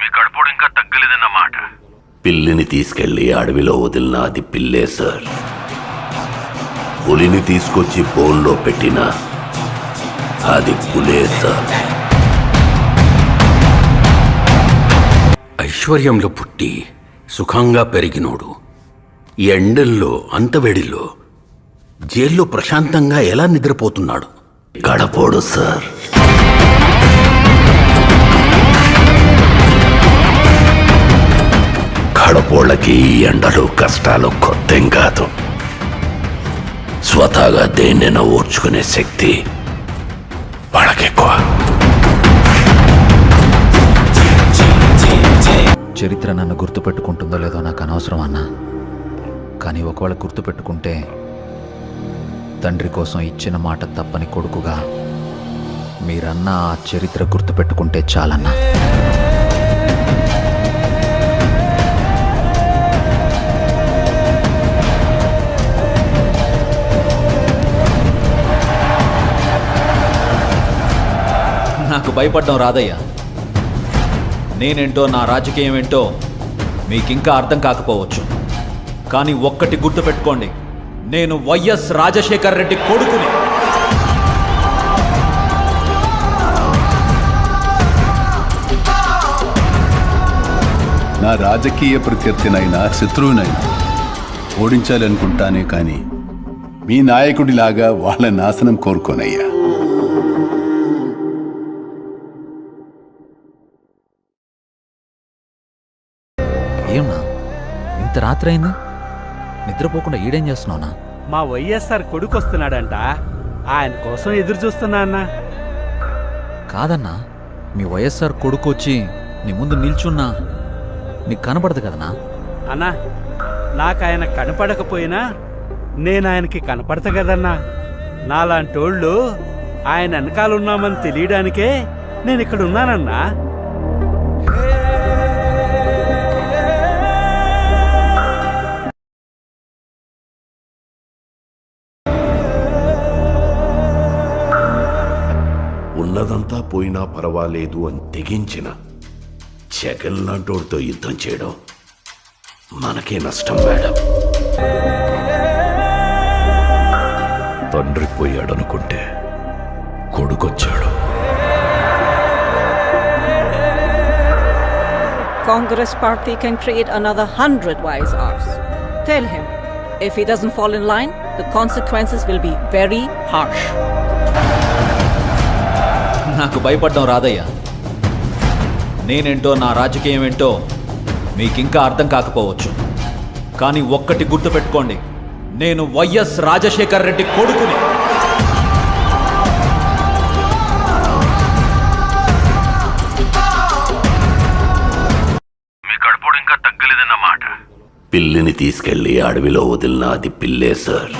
మీ కడుపుడు ఇంకా తగ్గలేదన్నమాట. పిల్లిని తీసుకెళ్లి అడవిలో వదిలిన అది పిల్లే సార్. పులిని తీసుకొచ్చి బోన్లో పెట్టిన అది పులే సార్. ఐశ్వర్యంలో పుట్టి సుఖంగా పెరిగినోడు ఈ ఎండల్లో అంతవేడిలో జైల్లో ప్రశాంతంగా ఎలా నిద్రపోతున్నాడు? గడపోడు సార్. గడపోళ్ళకి ఈ ఎండలు కష్టాలు కొత్తేం కాదు. స్వతహాగా దేన్నైనా ఓర్చుకునే శక్తి వాళ్ళకెక్కువ. చరిత్ర నన్ను గుర్తుపెట్టుకుంటుందో లేదో నాకు అనవసరం అన్నా. కానీ ఒకవేళ గుర్తుపెట్టుకుంటే తండ్రి కోసం ఇచ్చిన మాట తప్పని కొడుకుగా మీరన్నా ఆ చరిత్ర గుర్తుపెట్టుకుంటే చాలన్నా. నాకు భయపడ్డం రాదయ్యా. నేనేంటో నా రాజకీయం ఏంటో మీకింకా అర్థం కాకపోవచ్చు. కానీ ఒక్కటి గుర్తుపెట్టుకోండి, నేను వైఎస్ రాజశేఖర్ రెడ్డి కొడుకుని. నా రాజకీయ ప్రత్యర్థినైనా శత్రువునైనా ఓడించాలనుకుంటానే కానీ మీ నాయకుడిలాగా వాళ్ళ నాశనం కోరుకోనయ్యా. ఏమన్నా ఇంత రాత్రి అయింది, నిద్రపోకుండా ఈడేం చేస్తున్నావునా? మా వైఎస్ఆర్ కొడుకు వస్తున్నాడంట, ఆయన కోసం ఎదురు చూస్తున్నా అన్నా. కాదన్నా, మీ వైఎస్ఆర్ కొడుకు వచ్చి నీ ముందు నిల్చున్నా నీకు కనపడదు కదనా? అన్నా, నాకు ఆయన కనపడకపోయినా నేను ఆయనకి కనపడతా కదన్నా. నాలాంటోళ్ళు ఆయన వెనకాలన్నామని తెలియడానికే నేను ఇక్కడ ఉన్నానన్నా. ఉన్నదంతా పోయినా పర్వాలేదు అని తెగించిన జగన్ లాంటోడితో యుద్ధం చేయడం మనకే నష్టం మేడం. తండ్రి పోయాడనుకుంటే కొడుకొచ్చాడు. Congress party can create another 100 wives ours. Tell him, if he doesn't fall in line, the consequences will be very harsh. నాకు భయపడ్డం రాదయ్యా. నేనేంటో నా రాజకీయం ఏంటో మీకింకా అర్థం కాకపోవచ్చు. కానీ ఒక్కటి గుర్తుపెట్టుకోండి, నేను వైఎస్ రాజశేఖర్ రెడ్డి కొడుకుని. మీ కడుపుడు ఇంకా తగ్గలేదన్నమాట. పిల్లిని తీసుకెళ్లి అడవిలో వదిలిన అది పిల్లే సార్.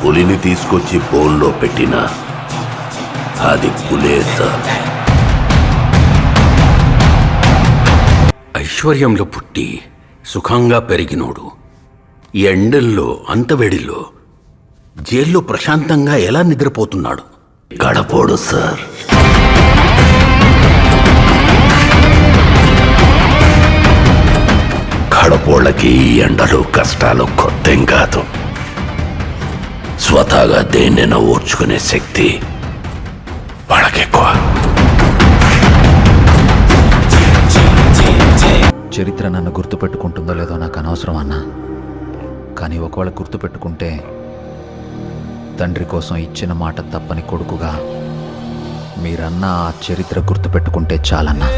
పులిని తీసుకొచ్చి బోన్లో పెట్టిన అది పులే సార్. ఐశ్వర్యంలో పుట్టి సుఖంగా పెరిగినోడు ఈ ఎండల్లో అంతవేడిలో జైల్లో ప్రశాంతంగా ఎలా నిద్రపోతున్నాడు? గడపోడు సార్. గడపోళ్ళకి ఈ ఎండలు కష్టాలు కొత్తేం కాదు. స్వతహాగా దేన్నైనా ఓర్చుకునే శక్తి వాళ్ళకెక్కువ. చరిత్ర నన్ను గుర్తుపెట్టుకుంటుందో లేదో నాకు అనవసరం అన్నా. కానీ ఒకవేళ గుర్తుపెట్టుకుంటే తండ్రి కోసం ఇచ్చిన మాట తప్పని కొడుకుగా మీరన్నా ఆ చరిత్ర గుర్తుపెట్టుకుంటే చాలన్నా.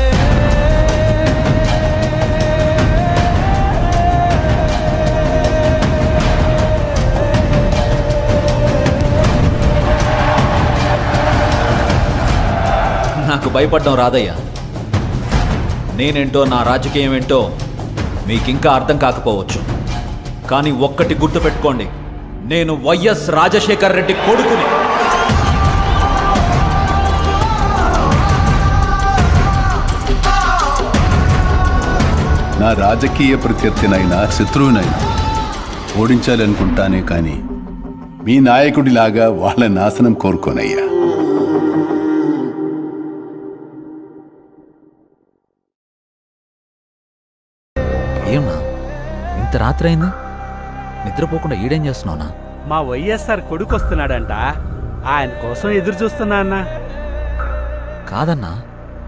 నాకు భయపడ్డం రాదయ్యా. నేనేంటో నా రాజకీయం ఏంటో మీకింకా అర్థం కాకపోవచ్చు. కానీ ఒక్కటి గుర్తుపెట్టుకోండి, నేను వైఎస్ రాజశేఖర్ రెడ్డి కొడుకుని. నా రాజకీయ ప్రత్యర్థినైనా శత్రువునైనా ఓడించాలనుకుంటానే కానీ మీ నాయకుడిలాగా వాళ్ళ నాశనం కోరుకోనయ్యా. ఏమన్నా ఇంత రాత్రి అయింది, నిద్రపోకుండా ఈడేం చేస్తున్నావునా? మా వైఎస్ఆర్ కొడుకు వస్తున్నాడంట, ఆయన కోసం ఎదురు చూస్తున్నా అన్నా. కాదన్నా,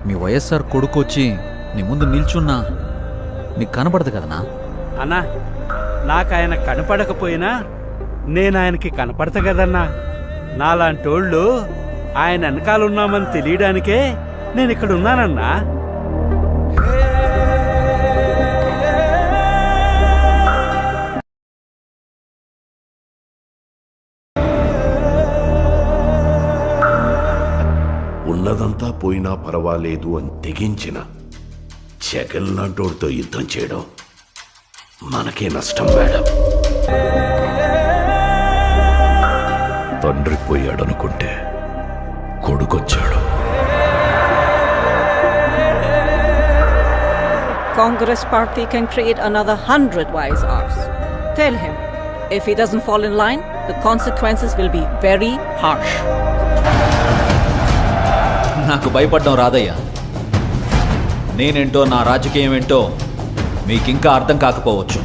మీ వైఎస్ఆర్ కొడుకు వచ్చి నీ ముందు నిల్చున్నా నీకు కనపడదు కదనా? అన్నా, నాకు ఆయన కనపడకపోయినా నేను ఆయనకి కనపడతా కదన్నా. నాలాంటోళ్ళు ఆయన వెనకాలన్నామని తెలియడానికే నేను ఇక్కడ ఉన్నానన్నా. ఉన్నదంతా పోయినా పర్వాలేదు అని తెగించిన జగన్ లాంటోడితో యుద్ధం చేయడం మనకే నష్టం మేడం. తండ్రి పోయాడనుకుంటే కొడుకొచ్చాడు. Congress party can create another 100 YSRs. Tell him, if he doesn't fall in line, the consequences will be very harsh. నాకు భయపడ్డం రాదయ్యా. నేనేంటో, నా రాజకీయం ఏంటో మీకింకా అర్థం కాకపోవచ్చు.